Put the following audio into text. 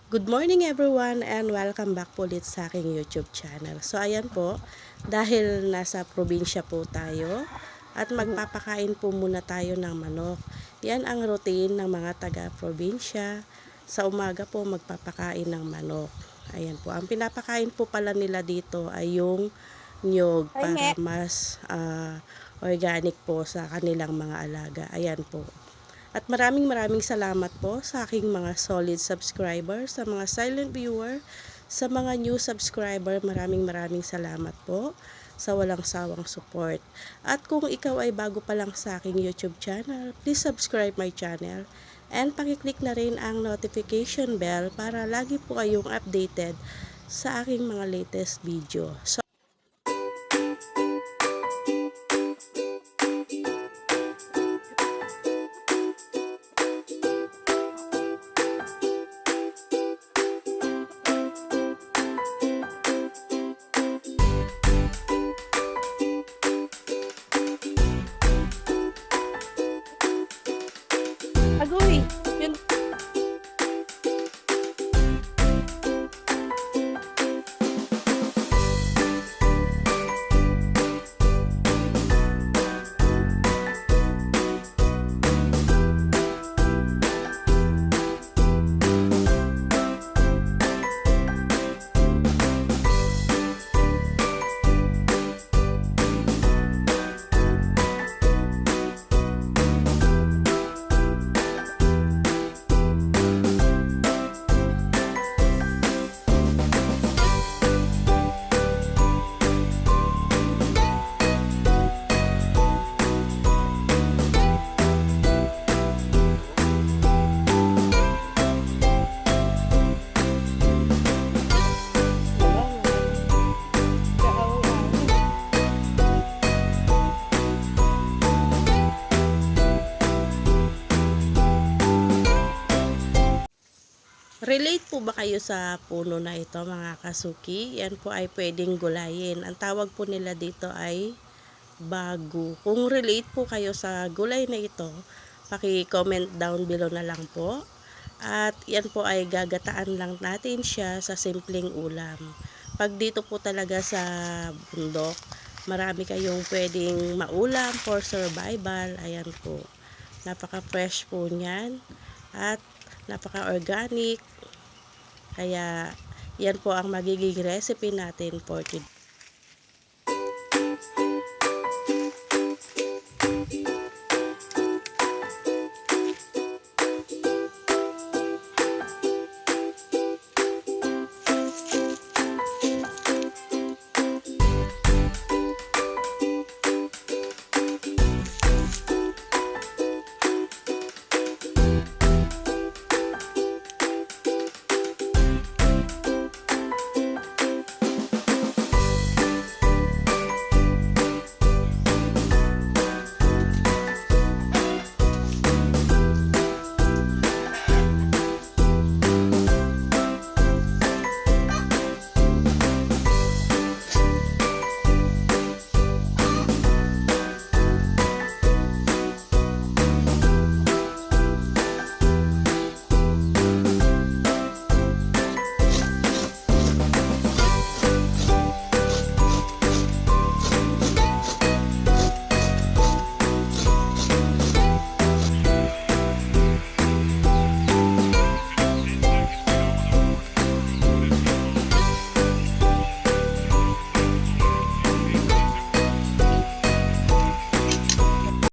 Good morning everyone and welcome back po ulit sa aking YouTube channel. So ayan po, dahil nasa probinsya po tayo at magpapakain po muna tayo ng manok. Yan ang routine ng mga taga-probinsya. Sa umaga po magpapakain ng manok. Ayan po, ang pinapakain po pala nila dito ay yung niyog para mas organic po sa kanilang mga alaga. Ayan po. At maraming salamat po sa aking mga solid subscriber, sa mga silent viewer, sa mga new subscriber, maraming salamat po sa walang sawang support. At kung ikaw ay bago pa lang sa aking YouTube channel, please subscribe my channel and pakiclick na rin ang notification bell para lagi po kayong updated sa aking mga latest video. So, agoy, yun. Relate po ba kayo sa puno na ito mga kasuki? Yan po ay pwedeng gulayin. Ang tawag po nila dito ay bagu. Kung relate po kayo sa gulay na ito, paki-comment down below na lang po. At yan po ay gagataan lang natin siya sa simpleng ulam. Pag dito po talaga sa bundok, marami kayong pwedeng maulam for survival. Ayan po. Napaka-fresh po niyan. At napaka-organic. Kaya yan po ang magiging recipe natin for today.